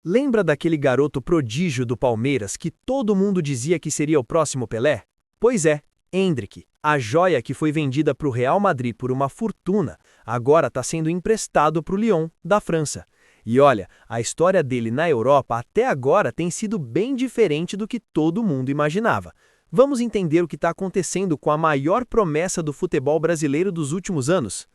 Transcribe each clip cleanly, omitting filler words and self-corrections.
Lembra daquele garoto prodígio do Palmeiras que todo mundo dizia que seria o próximo Pelé? Pois é, Endrick, a joia que foi vendida para o Real Madrid por uma fortuna, agora está sendo emprestado para o Lyon, da França. E olha, a história dele na Europa até agora tem sido bem diferente do que todo mundo imaginava. Vamos entender o que está acontecendo com a maior promessa do futebol brasileiro dos últimos anos?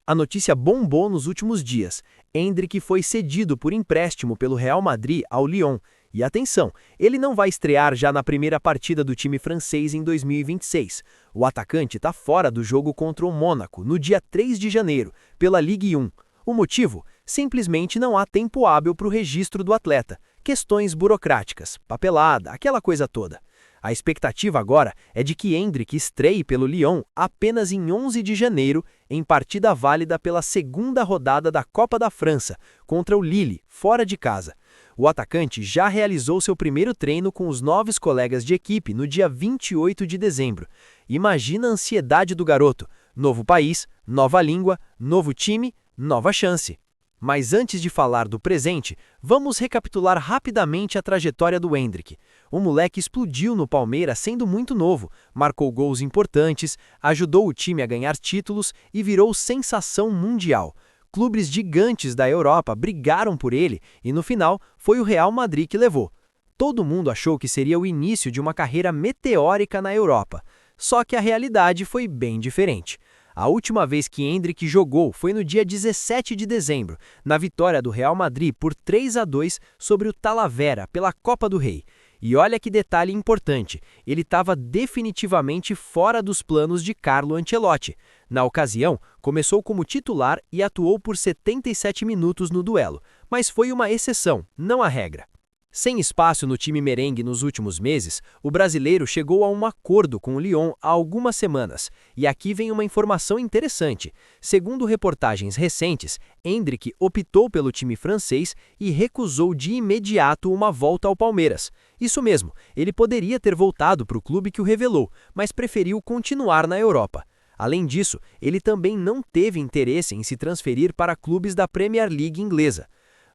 A notícia bombou nos últimos dias. Endrick foi cedido por empréstimo pelo Real Madrid ao Lyon. E atenção, ele não vai estrear já na primeira partida do time francês em 2026. O atacante está fora do jogo contra o Mônaco, no dia 3 de janeiro, pela Ligue 1. O motivo? Simplesmente não há tempo hábil para o registro do atleta. Questões burocráticas, papelada, aquela coisa toda. A expectativa agora é de que Endrick estreie pelo Lyon apenas em 11 de janeiro, em partida válida pela segunda rodada da Copa da França, contra o Lille, fora de casa. O atacante já realizou seu primeiro treino com os novos colegas de equipe no dia 28 de dezembro. Imagina a ansiedade do garoto. Novo país, nova língua, novo time, nova chance. Mas antes de falar do presente, vamos recapitular rapidamente a trajetória do Endrick. O moleque explodiu no Palmeiras sendo muito novo, marcou gols importantes, ajudou o time a ganhar títulos e virou sensação mundial. Clubes gigantes da Europa brigaram por ele e no final foi o Real Madrid que levou. Todo mundo achou que seria o início de uma carreira meteórica na Europa. Só que a realidade foi bem diferente. A última vez que Endrick jogou foi no dia 17 de dezembro, na vitória do Real Madrid por 3-2 sobre o Talavera pela Copa do Rei. E olha que detalhe importante, ele estava definitivamente fora dos planos de Carlo Ancelotti. Na ocasião, começou como titular e atuou por 77 minutos no duelo, mas foi uma exceção, não a regra. Sem espaço no time merengue nos últimos meses, o brasileiro chegou a um acordo com o Lyon há algumas semanas. E aqui vem uma informação interessante. Segundo reportagens recentes, Endrick optou pelo time francês e recusou de imediato uma volta ao Palmeiras. Isso mesmo, ele poderia ter voltado para o clube que o revelou, mas preferiu continuar na Europa. Além disso, ele também não teve interesse em se transferir para clubes da Premier League inglesa.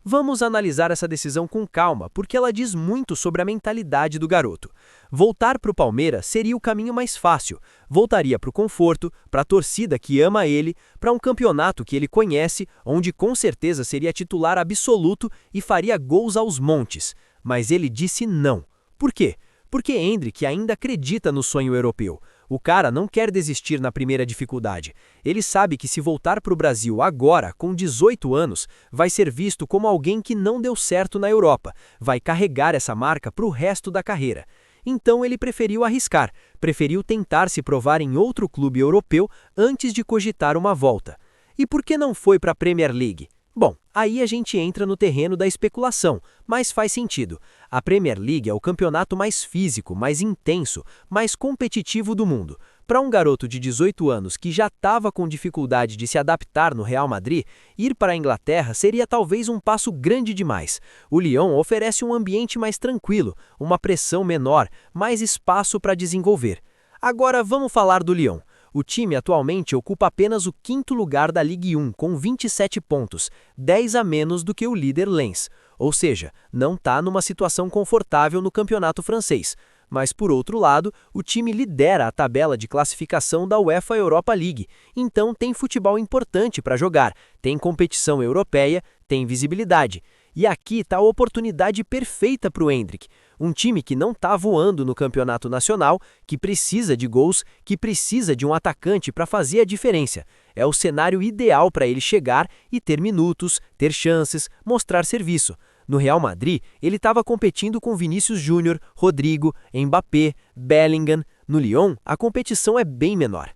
Vamos analisar essa decisão com calma, porque ela diz muito sobre a mentalidade do garoto. Voltar para o Palmeiras seria o caminho mais fácil. Voltaria para o conforto, para a torcida que ama ele, para um campeonato que ele conhece, onde com certeza seria titular absoluto e faria gols aos montes. Mas ele disse não. Por quê? Porque Endrick ainda acredita no sonho europeu. O cara não quer desistir na primeira dificuldade. Ele sabe que se voltar para o Brasil agora, com 18 anos, vai ser visto como alguém que não deu certo na Europa, vai carregar essa marca para o resto da carreira. Então ele preferiu arriscar, preferiu tentar se provar em outro clube europeu antes de cogitar uma volta. E por que não foi para a Premier League? Bom, aí a gente entra no terreno da especulação, mas faz sentido. A Premier League é o campeonato mais físico, mais intenso, mais competitivo do mundo. Para um garoto de 18 anos que já estava com dificuldade de se adaptar no Real Madrid, ir para a Inglaterra seria talvez um passo grande demais. O Lyon oferece um ambiente mais tranquilo, uma pressão menor, mais espaço para desenvolver. Agora vamos falar do Lyon. O time atualmente ocupa apenas o 5º lugar da Ligue 1 com 27 pontos, 10 a menos do que o líder Lens. Ou seja, não está numa situação confortável no campeonato francês. Mas, por outro lado, o time lidera a tabela de classificação da UEFA Europa League. Então tem futebol importante para jogar, tem competição europeia, tem visibilidade. E aqui está a oportunidade perfeita para o Endrick. Um time que não está voando no campeonato nacional, que precisa de gols, que precisa de um atacante para fazer a diferença. É o cenário ideal para ele chegar e ter minutos, ter chances, mostrar serviço. No Real Madrid, ele estava competindo com Vinícius Júnior, Rodrigo, Mbappé, Bellingham. No Lyon, a competição é bem menor.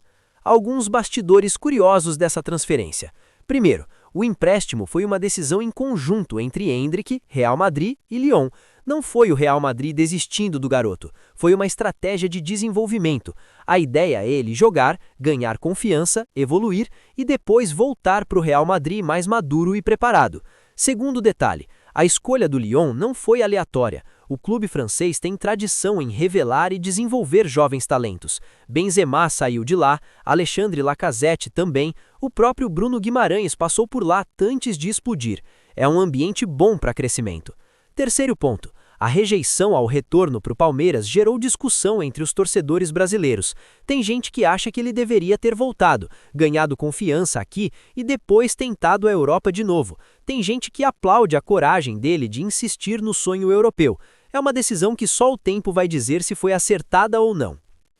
Alguns bastidores curiosos dessa transferência. Primeiro, o empréstimo foi uma decisão em conjunto entre Endrick, Real Madrid e Lyon. Não foi o Real Madrid desistindo do garoto, foi uma estratégia de desenvolvimento. A ideia é ele jogar, ganhar confiança, evoluir e depois voltar para o Real Madrid mais maduro e preparado. Segundo detalhe, a escolha do Lyon não foi aleatória. O clube francês tem tradição em revelar e desenvolver jovens talentos. Benzema saiu de lá, Alexandre Lacazette também, o próprio Bruno Guimarães passou por lá antes de explodir. É um ambiente bom para crescimento. Terceiro ponto. A rejeição ao retorno para o Palmeiras gerou discussão entre os torcedores brasileiros. Tem gente que acha que ele deveria ter voltado, ganhado confiança aqui e depois tentado a Europa de novo. Tem gente que aplaude a coragem dele de insistir no sonho europeu. É uma decisão que só o tempo vai dizer se foi acertada ou não.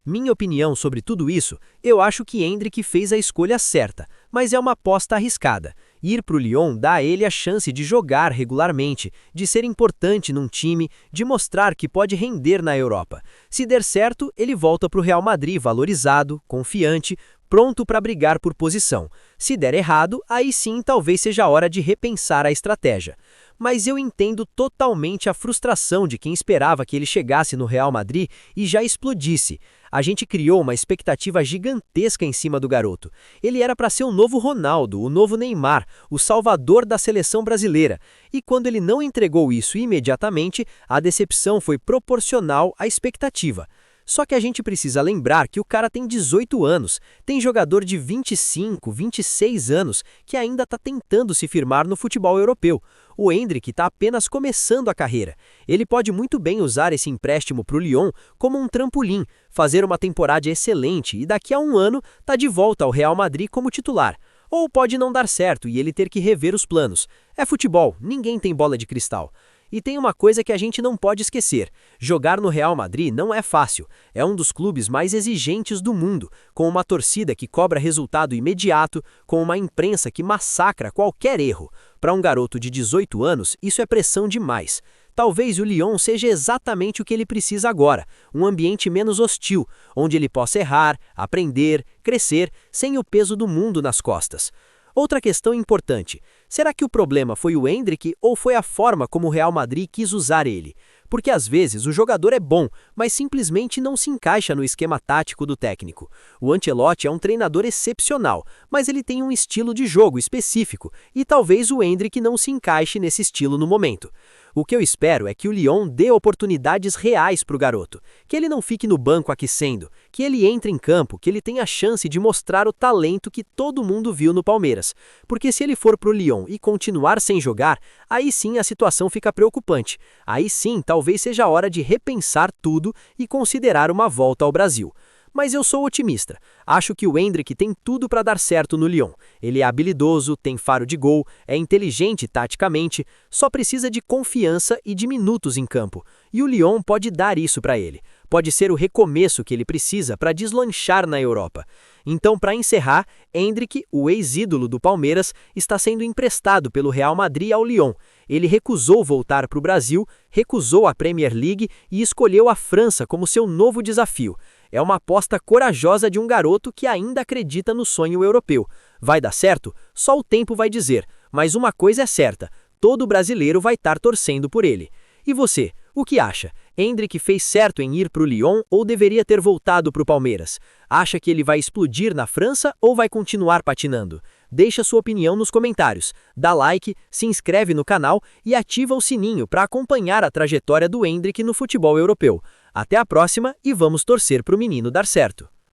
Minha opinião sobre tudo isso, eu acho que Endrick fez a escolha certa, mas é uma aposta arriscada. Ir para o Lyon dá a ele a chance de jogar regularmente, de ser importante num time, de mostrar que pode render na Europa. Se der certo, ele volta para o Real Madrid valorizado, confiante, pronto para brigar por posição. Se der errado, aí sim talvez seja a hora de repensar a estratégia. Mas eu entendo totalmente a frustração de quem esperava que ele chegasse no Real Madrid e já explodisse. A gente criou uma expectativa gigantesca em cima do garoto. Ele era para ser o novo Ronaldo, o novo Neymar, o salvador da seleção brasileira. E quando ele não entregou isso imediatamente, a decepção foi proporcional à expectativa. Só que a gente precisa lembrar que o cara tem 18 anos, tem jogador de 25, 26 anos que ainda está tentando se firmar no futebol europeu. O Endrick está apenas começando a carreira. Ele pode muito bem usar esse empréstimo para o Lyon como um trampolim, fazer uma temporada excelente e daqui a um ano tá de volta ao Real Madrid como titular. Ou pode não dar certo e ele ter que rever os planos. É futebol, ninguém tem bola de cristal. E tem uma coisa que a gente não pode esquecer. Jogar no Real Madrid não é fácil. É um dos clubes mais exigentes do mundo, com uma torcida que cobra resultado imediato, com uma imprensa que massacra qualquer erro. Para um garoto de 18 anos, isso é pressão demais. Talvez o Lyon seja exatamente o que ele precisa agora, um ambiente menos hostil, onde ele possa errar, aprender, crescer, sem o peso do mundo nas costas. Outra questão importante, será que o problema foi o Endrick ou foi a forma como o Real Madrid quis usar ele? Porque às vezes o jogador é bom, mas simplesmente não se encaixa no esquema tático do técnico. O Ancelotti é um treinador excepcional, mas ele tem um estilo de jogo específico e talvez o Endrick não se encaixe nesse estilo no momento. O que eu espero é que o Lyon dê oportunidades reais para o garoto, que ele não fique no banco aquecendo, que ele entre em campo, que ele tenha a chance de mostrar o talento que todo mundo viu no Palmeiras. Porque se ele for para o Lyon e continuar sem jogar, aí sim a situação fica preocupante. Aí sim talvez seja a hora de repensar tudo e considerar uma volta ao Brasil. Mas eu sou otimista. Acho que o Endrick tem tudo para dar certo no Lyon. Ele é habilidoso, tem faro de gol, é inteligente taticamente, só precisa de confiança e de minutos em campo. E o Lyon pode dar isso para ele. Pode ser o recomeço que ele precisa para deslanchar na Europa. Então, para encerrar, Endrick, o ex-ídolo do Palmeiras, está sendo emprestado pelo Real Madrid ao Lyon. Ele recusou voltar para o Brasil, recusou a Premier League e escolheu a França como seu novo desafio. É uma aposta corajosa de um garoto que ainda acredita no sonho europeu. Vai dar certo? Só o tempo vai dizer. Mas uma coisa é certa, todo brasileiro vai estar torcendo por ele. E você, o que acha? Endrick fez certo em ir para o Lyon ou deveria ter voltado para o Palmeiras? Acha que ele vai explodir na França ou vai continuar patinando? Deixa sua opinião nos comentários, dá like, se inscreve no canal e ativa o sininho para acompanhar a trajetória do Endrick no futebol europeu. Até a próxima e vamos torcer para o menino dar certo.